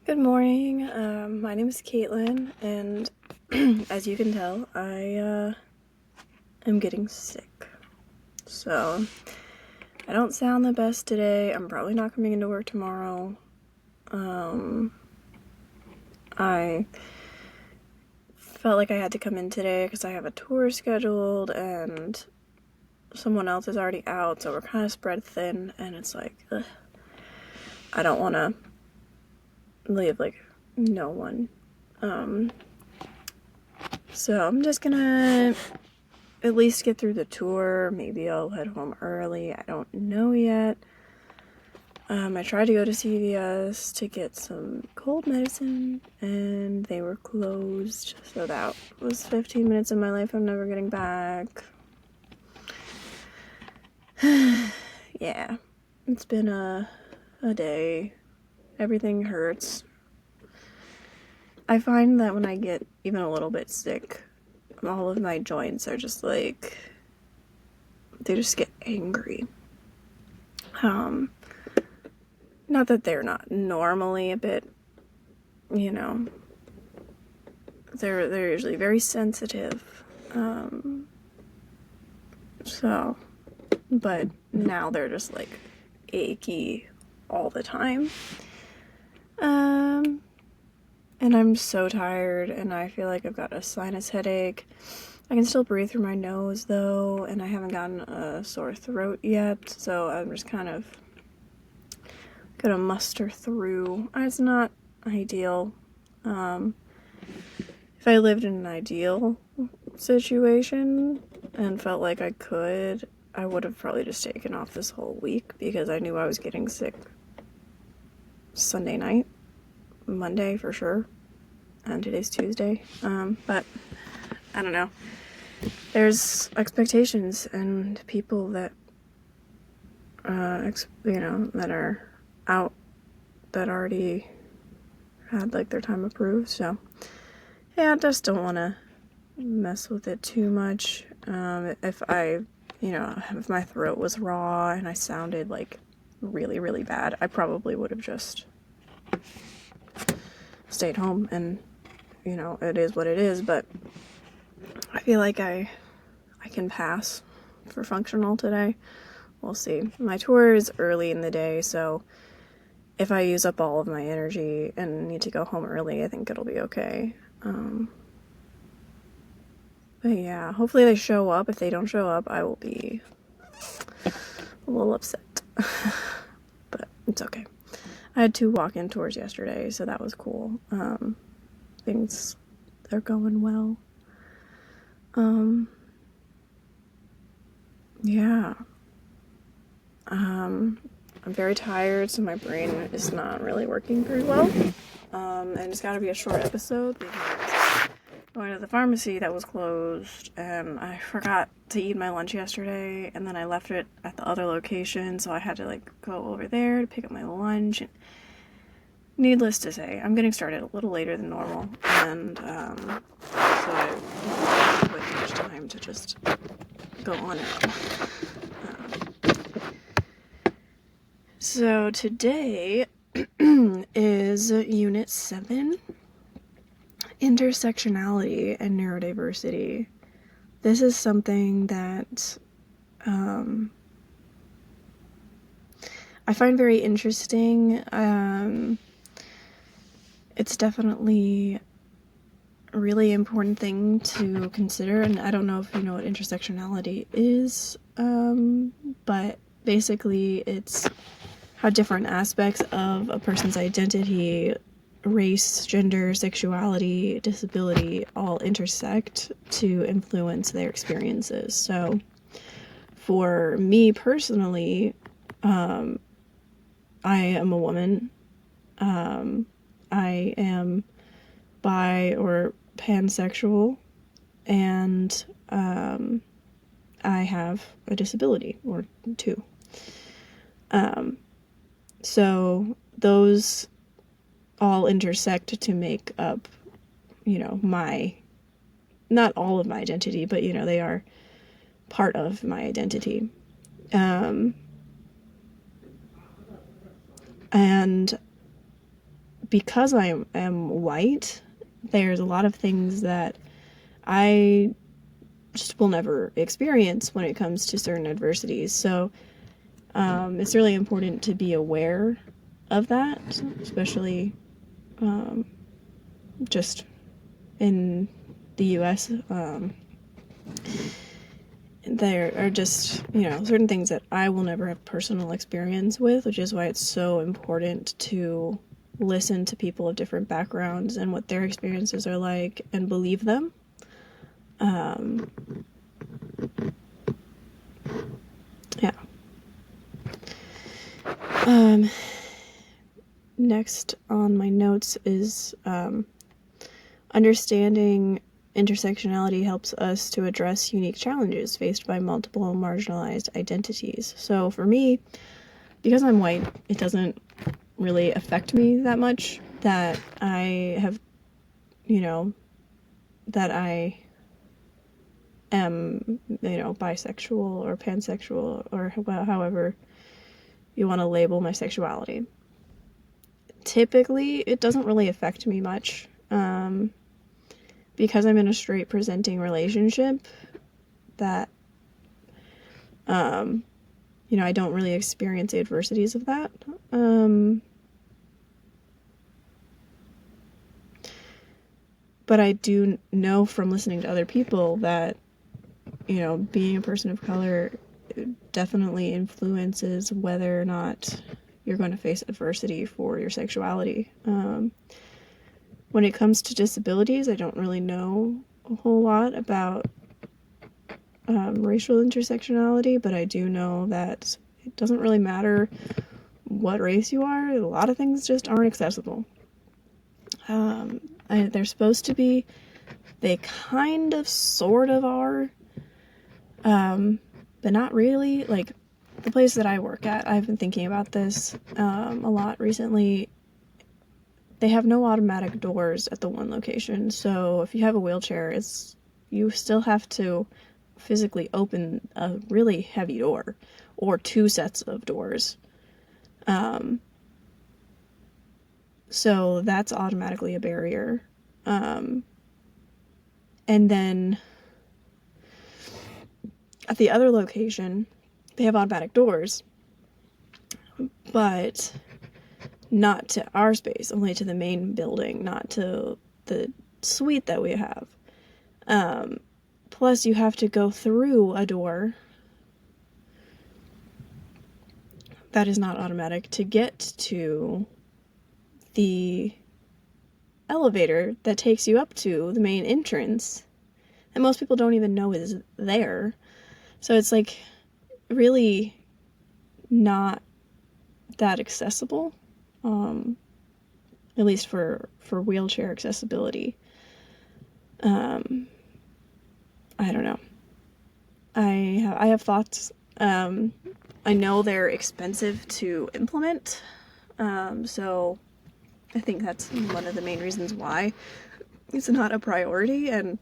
Good morning. My name is Caitlin, and as you can tell, I am getting sick. So, I don't sound the best today. I'm probably not coming into work tomorrow. I felt like I had to come in today because I have a tour scheduled, and someone else is already out, so we're kind of spread thin, and it's like, ugh, I don't want to leave, no one. So I'm just gonna at least get through the tour. Maybe I'll head home early. I don't know yet. I tried to go to CVS to get some cold medicine, and they were closed. So that was 15 minutes of my life I'm never getting back. Yeah, it's been a day. Everything hurts. I find that when I get even a little bit sick, all of my joints are just like, they just get angry. Not that they're not normally a bit, they're usually very sensitive. But now they're just like achy all the time. And I'm so tired, and I feel like I've got a sinus headache. I can still breathe through my nose though, and I haven't gotten a sore throat yet, so I'm just kind of gonna muster through. It's not ideal. If I lived in an ideal situation and felt like I could, I would have probably just taken off this whole week because I knew I was getting sick Sunday night, Monday for sure, and today's Tuesday. But I don't know. There's expectations and people that, that are out that already had like their time approved. So yeah, I just don't want to mess with it too much. If my throat was raw and I sounded like really, really bad, I probably would have just stayed home, and it is what it is. But I feel like I can pass for functional today. We'll see. My tour is early in the day, so if I use up all of my energy and need to go home early, I think it'll be okay. But yeah, hopefully they show up. If they don't show up, I will be a little upset. But it's okay. I had 2 walk-in tours yesterday, so that was cool. Things are going well. Yeah. I'm very tired, so my brain is not really working very well. And it's gotta be a short episode because going to the pharmacy that was closed, and I forgot to eat my lunch yesterday, and then I left it at the other location, so I had to go over there to pick up my lunch. And needless to say, I'm getting started a little later than normal, and so I don't have quite much time to just go on and on. So today is Unit 7, Intersectionality and Neurodiversity. This is something that I find very interesting. It's definitely a really important thing to consider, and I don't know if you know what intersectionality is, but basically it's how different aspects of a person's identity, race, gender, sexuality, disability all intersect to influence their experiences. So for me personally, I am a woman. I am bi or pansexual, and I have a disability or 2. So those all intersect to make up, not all of my identity, but, they are part of my identity. And because I am white, there's a lot of things that I just will never experience when it comes to certain adversities. So it's really important to be aware of that, especially just in the US. There are just, certain things that I will never have personal experience with, which is why it's so important to listen to people of different backgrounds and what their experiences are like and believe them. Yeah. Next on my notes is understanding intersectionality helps us to address unique challenges faced by multiple marginalized identities. So for me, because I'm white, it doesn't really affect me that much that I have, that I am, bisexual or pansexual or however you want to label my sexuality. Typically, it doesn't really affect me much. Because I'm in a straight presenting relationship, that, I don't really experience the adversities of that. But I do know from listening to other people that, being a person of color definitely influences whether or not you're going to face adversity for your sexuality. When it comes to disabilities, I don't really know a whole lot about racial intersectionality, but I do know that it doesn't really matter what race you are. A lot of things just aren't accessible. They're supposed to be. They kind of, sort of are, but not really. Like, the place that I work at, I've been thinking about this a lot recently. They have no automatic doors at the one location, so if you have a wheelchair, you still have to physically open a really heavy door, or two sets of doors. So that's automatically a barrier. And then at the other location, they have automatic doors, but not to our space, only to the main building, not to the suite that we have. Plus, you have to go through a door that is not automatic to get to the elevator that takes you up to the main entrance, and most people don't even know is there. So it's like really not that accessible, at least for wheelchair accessibility. I don't know. I have thoughts. I know they're expensive to implement, so I think that's one of the main reasons why it's not a priority. And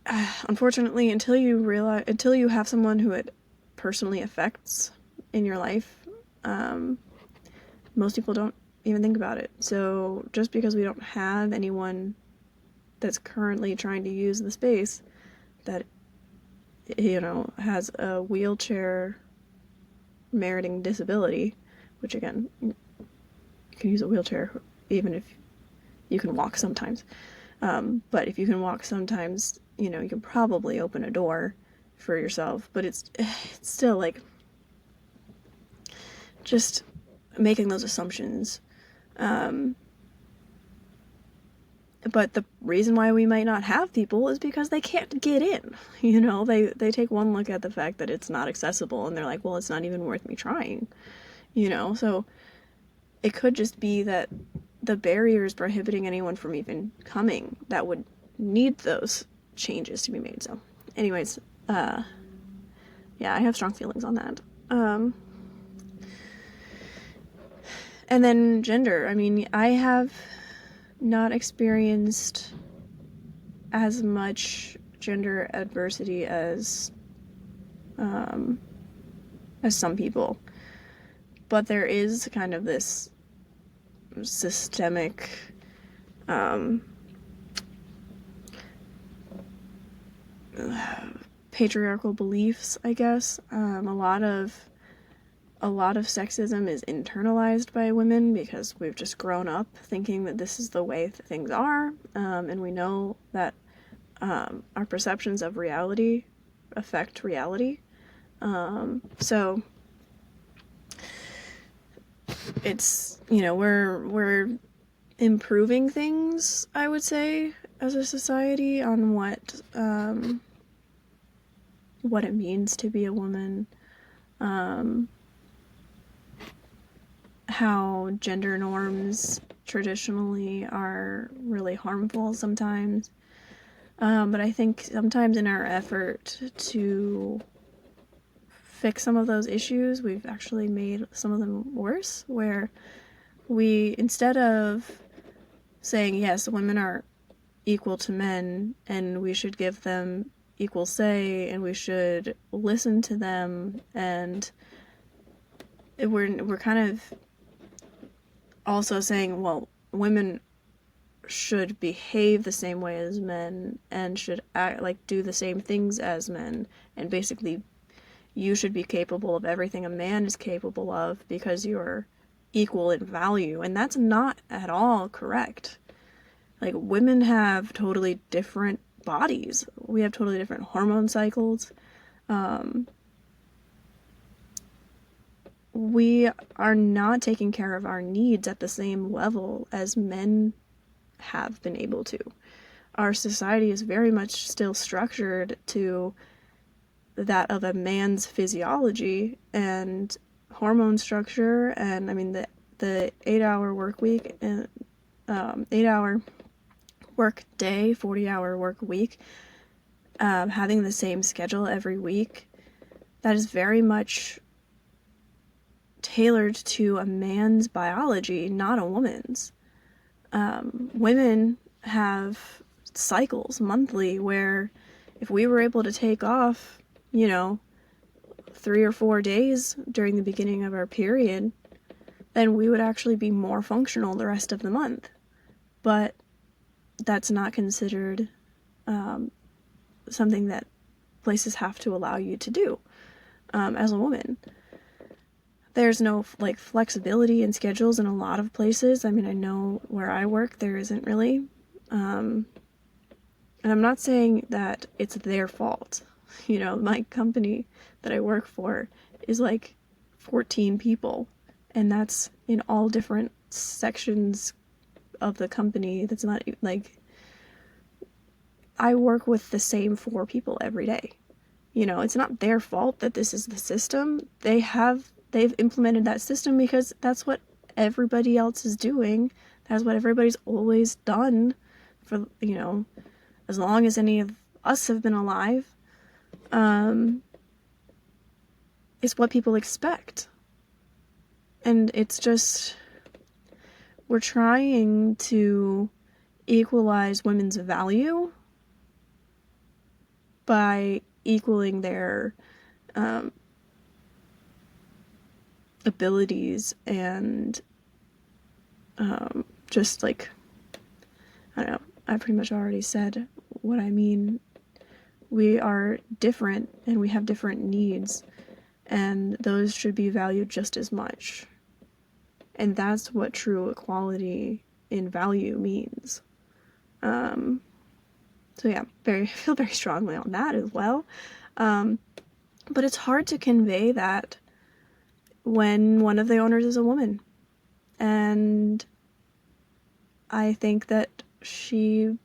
unfortunately, until you have someone who it personally affects in your life, most people don't even think about it. So just because we don't have anyone that's currently trying to use the space that, has a wheelchair meriting disability, which again, you can use a wheelchair even if you can walk sometimes. But if you can walk sometimes, you can probably open a door for yourself. But it's still like just making those assumptions. But the reason why we might not have people is because they can't get in. They take one look at the fact that it's not accessible and they're like, well, it's not even worth me trying. So it could just be that the barriers prohibiting anyone from even coming that would need those changes to be made. So anyways, yeah, I have strong feelings on that. And then gender. I mean, I have not experienced as much gender adversity as some people, but there is kind of this systemic um, patriarchal beliefs, I guess. A lot of sexism is internalized by women because we've just grown up thinking that this is the way that things are, and we know that our perceptions of reality affect reality. So it's, you know, we're improving things, I would say, as a society on what it means to be a woman, how gender norms traditionally are really harmful sometimes. But I think sometimes in our effort to fix some of those issues, we've actually made some of them worse, where we, instead of saying, yes, women are equal to men and we should give them equal say and we should listen to them, and we're kind of also saying, well, women should behave the same way as men and should act like do the same things as men, and basically you should be capable of everything a man is capable of because you're equal in value, and that's not at all correct. Like, women have totally different bodies. We have totally different hormone cycles. We are not taking care of our needs at the same level as men have been able to. Our society is very much still structured to that of a man's physiology and hormone structure, and I mean the 8-hour work week and 8-hour work day, 40-hour work week, having the same schedule every week, that is very much tailored to a man's biology, not a woman's. Women have cycles monthly where if we were able to take off, 3 or 4 days during the beginning of our period, then we would actually be more functional the rest of the month. But that's not considered something that places have to allow you to do as a woman. There's no flexibility in schedules in a lot of places. I mean, I know where I work there isn't really. And I'm not saying that it's their fault. My company that I work for is like 14 people, and that's in all different sections of the company. That's not like, I work with the same 4 people every day. It's not their fault that this is the system. They've implemented that system because that's what everybody else is doing. That's what everybody's always done for, as long as any of us have been alive. It's what people expect. And it's just, we're trying to equalize women's value by equaling their abilities and just like, I don't know, I pretty much already said what I mean. We are different and we have different needs, and those should be valued just as much. And that's what true equality in value means. So yeah, I feel very strongly on that as well. But it's hard to convey that when one of the owners is a woman. And I think that she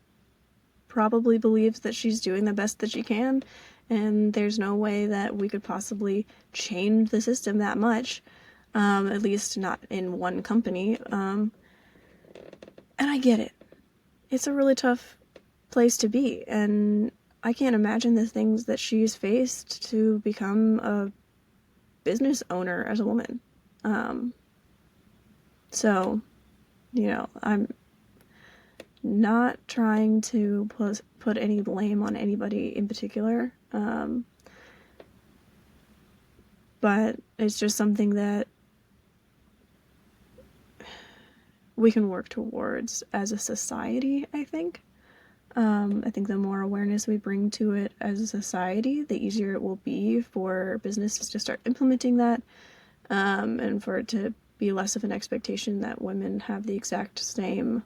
probably believes that she's doing the best that she can, and there's no way that we could possibly change the system that much, at least not in one company. And I get it. It's a really tough place to be, and I can't imagine the things that she's faced to become a business owner as a woman. So, I'm not trying to put any blame on anybody in particular, but it's just something that we can work towards as a society, I think. I think the more awareness we bring to it as a society, the easier it will be for businesses to start implementing that, and for it to be less of an expectation that women have the exact same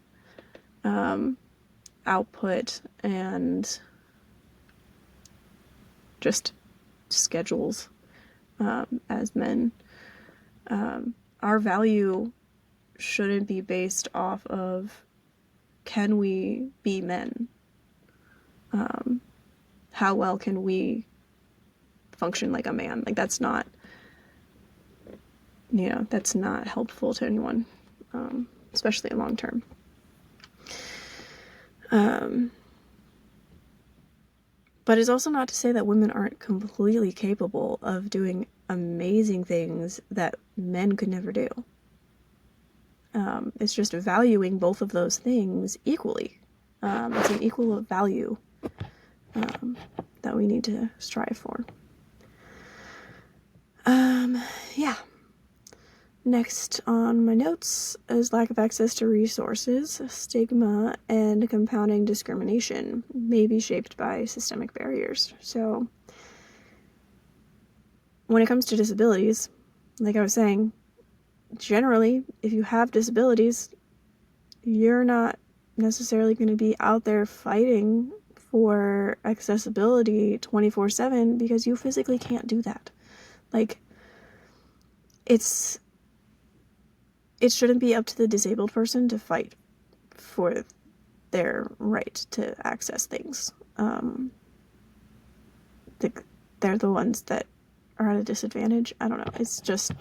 output and just schedules as men. Our value shouldn't be based off of, can we be men? How well can we function like a man? Like, that's not, that's not helpful to anyone, especially long term. But it's also not to say that women aren't completely capable of doing amazing things that men could never do. It's just valuing both of those things equally. It's an equal value that we need to strive for. Yeah. Next on my notes is lack of access to resources, stigma, and compounding discrimination may be shaped by systemic barriers. So, when it comes to disabilities, like I was saying, generally, if you have disabilities, you're not necessarily going to be out there fighting for accessibility 24/7 because you physically can't do that. Like, it shouldn't be up to the disabled person to fight for their right to access things. They're the ones that are at a disadvantage. I don't know. It's just,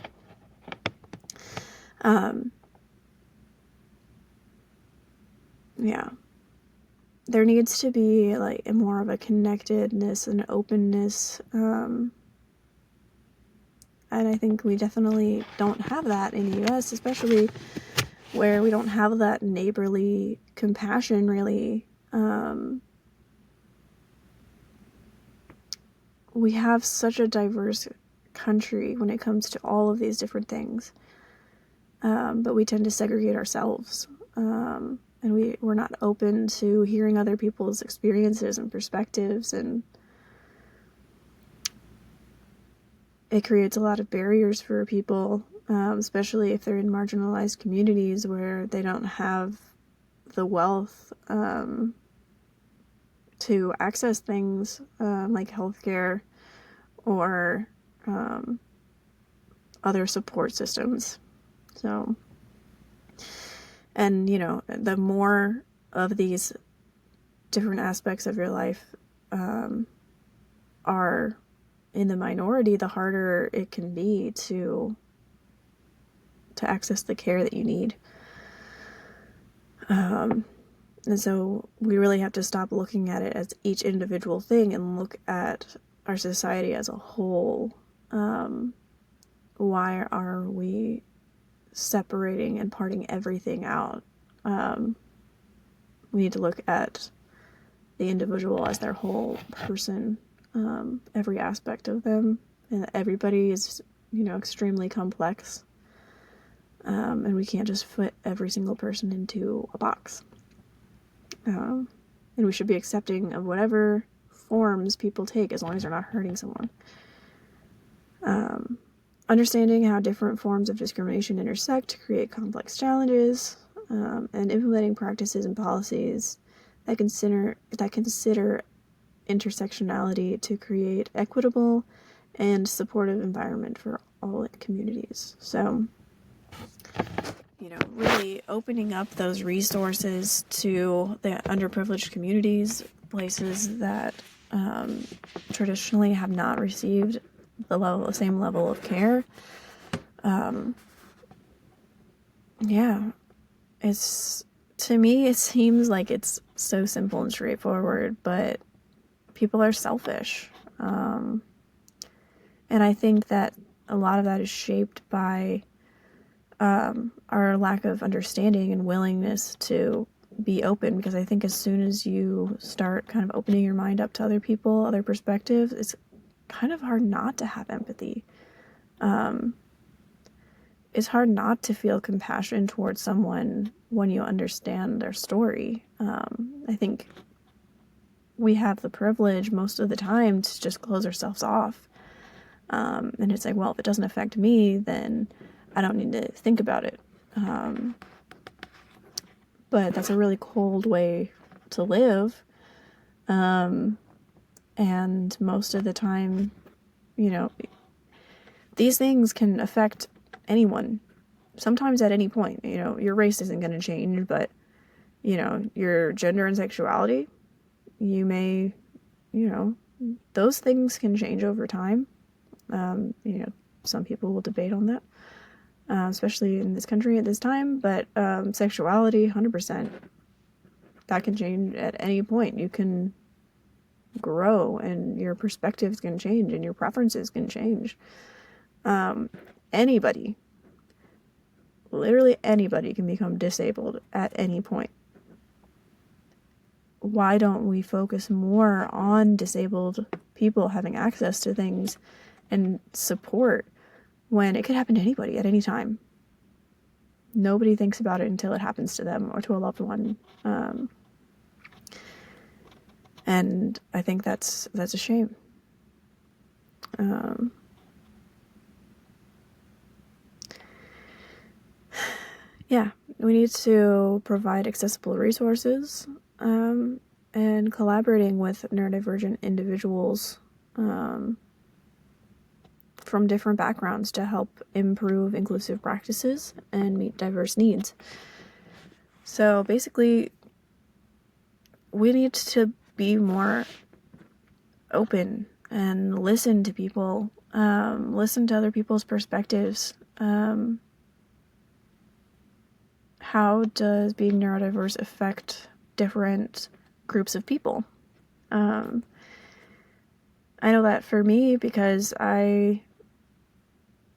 yeah. There needs to be like more of a connectedness and openness, and I think we definitely don't have that in the US, especially where we don't have that neighborly compassion, really. We have such a diverse country when it comes to all of these different things, but we tend to segregate ourselves, and we're not open to hearing other people's experiences and perspectives, and it creates a lot of barriers for people, especially if they're in marginalized communities where they don't have the wealth to access things like healthcare or other support systems. So, and the more of these different aspects of your life are in the minority, the harder it can be to access the care that you need. And so we really have to stop looking at it as each individual thing and look at our society as a whole. Why are we separating and parting everything out? We need to look at the individual as their whole person, every aspect of them, and everybody is, extremely complex, and we can't just fit every single person into a box. And we should be accepting of whatever forms people take as long as they're not hurting someone. Understanding how different forms of discrimination intersect to create complex challenges, and implementing practices and policies that consider intersectionality to create equitable and supportive environment for all communities. So, really opening up those resources to the underprivileged communities, places that traditionally have not received the same level of care. To me, it seems like it's so simple and straightforward, but people are selfish. And I think that a lot of that is shaped by our lack of understanding and willingness to be open, because I think as soon as you start kind of opening your mind up to other people, other perspectives, it's kind of hard not to have empathy. it's hard not to feel compassion towards someone when you understand their story. I think we have the privilege most of the time to just close ourselves off. And it's like, well, if it doesn't affect me, then I don't need to think about it. But that's a really cold way to live. And most of the time, these things can affect anyone, sometimes at any point. Your race isn't going to change, but, your gender and sexuality, you may, those things can change over time. Some people will debate on that, especially in this country at this time, but sexuality, 100%, that can change at any point. You can grow, and your perspectives can change, and your preferences can change. Anybody, literally anybody, can become disabled at any point. Why don't we focus more on disabled people having access to things and support when it could happen to anybody at any time? Nobody thinks about it until it happens to them or to a loved one. And I think that's a shame. Yeah, we need to provide accessible resources, and collaborating with neurodivergent individuals from different backgrounds to help improve inclusive practices and meet diverse needs. So basically, we need to be more open and listen to people, listen to other people's perspectives. How does being neurodiverse affect different groups of people? I know that for me, because I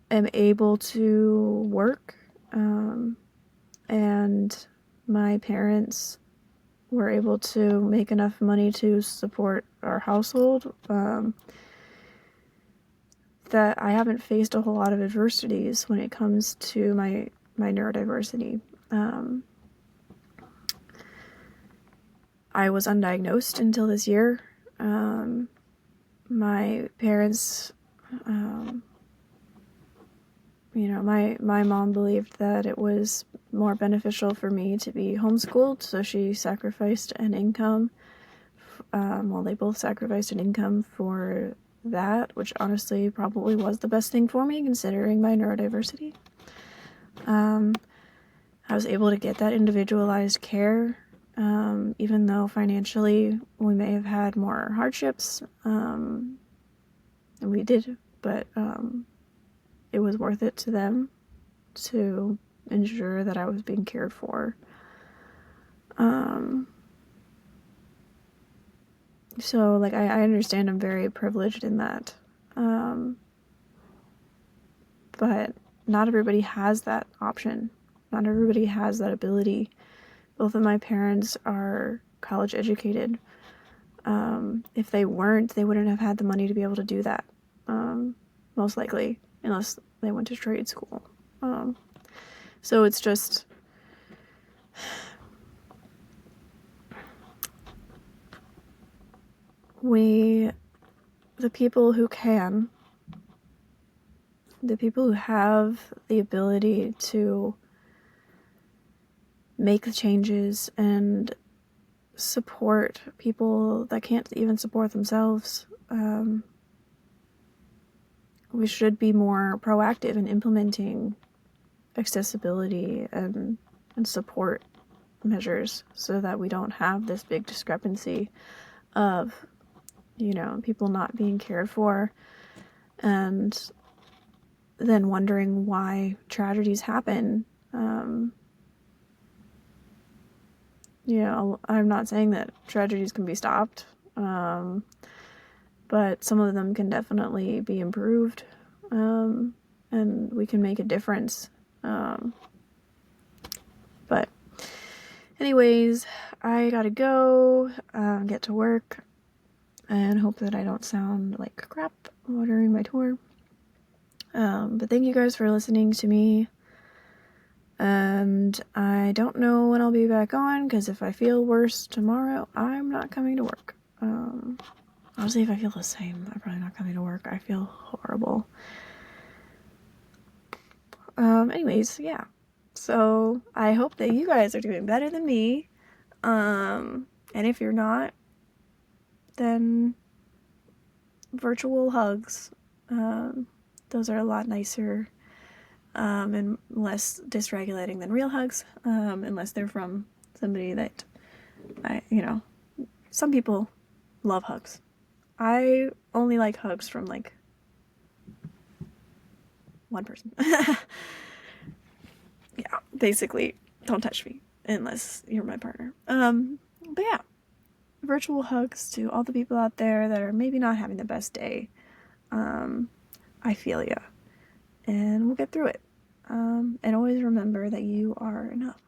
am able to work, and my parents were able to make enough money to support our household, that I haven't faced a whole lot of adversities when it comes to my neurodiversity. I was undiagnosed until this year. My parents, my mom believed that it was more beneficial for me to be homeschooled, so she sacrificed an income. They both sacrificed an income for that, which honestly probably was the best thing for me, considering my neurodiversity. I was able to get that individualized care, even though financially we may have had more hardships, and we did, but it was worth it to them to ensure that I was being cared for. So, I understand I'm very privileged in that, but not everybody has that option. Not everybody has that ability. Both of my parents are college educated. If they weren't, they wouldn't have had the money to be able to do that, most likely, unless they went to trade school. So it's just, the people who have the ability to make the changes and support people that can't even support themselves, we should be more proactive in implementing accessibility and support measures, so that we don't have this big discrepancy of, people not being cared for, and then wondering why tragedies happen. I'm not saying that tragedies can be stopped, but some of them can definitely be improved, and we can make a difference. But anyways, I gotta go, get to work, and hope that I don't sound like crap during my tour. But thank you guys for listening to me. And I don't know when I'll be back on, because if I feel worse tomorrow, I'm not coming to work. Honestly, if I feel the same, I'm probably not coming to work. I feel horrible. Anyways, yeah. So I hope that you guys are doing better than me. And if you're not, then virtual hugs. Those are a lot nicer and less dysregulating than real hugs, unless they're from somebody that some people love hugs. I only like hugs from like one person. Yeah, basically, don't touch me unless you're my partner. But yeah, virtual hugs to all the people out there that are maybe not having the best day. I feel ya, and we'll get through it. And always remember that you are enough.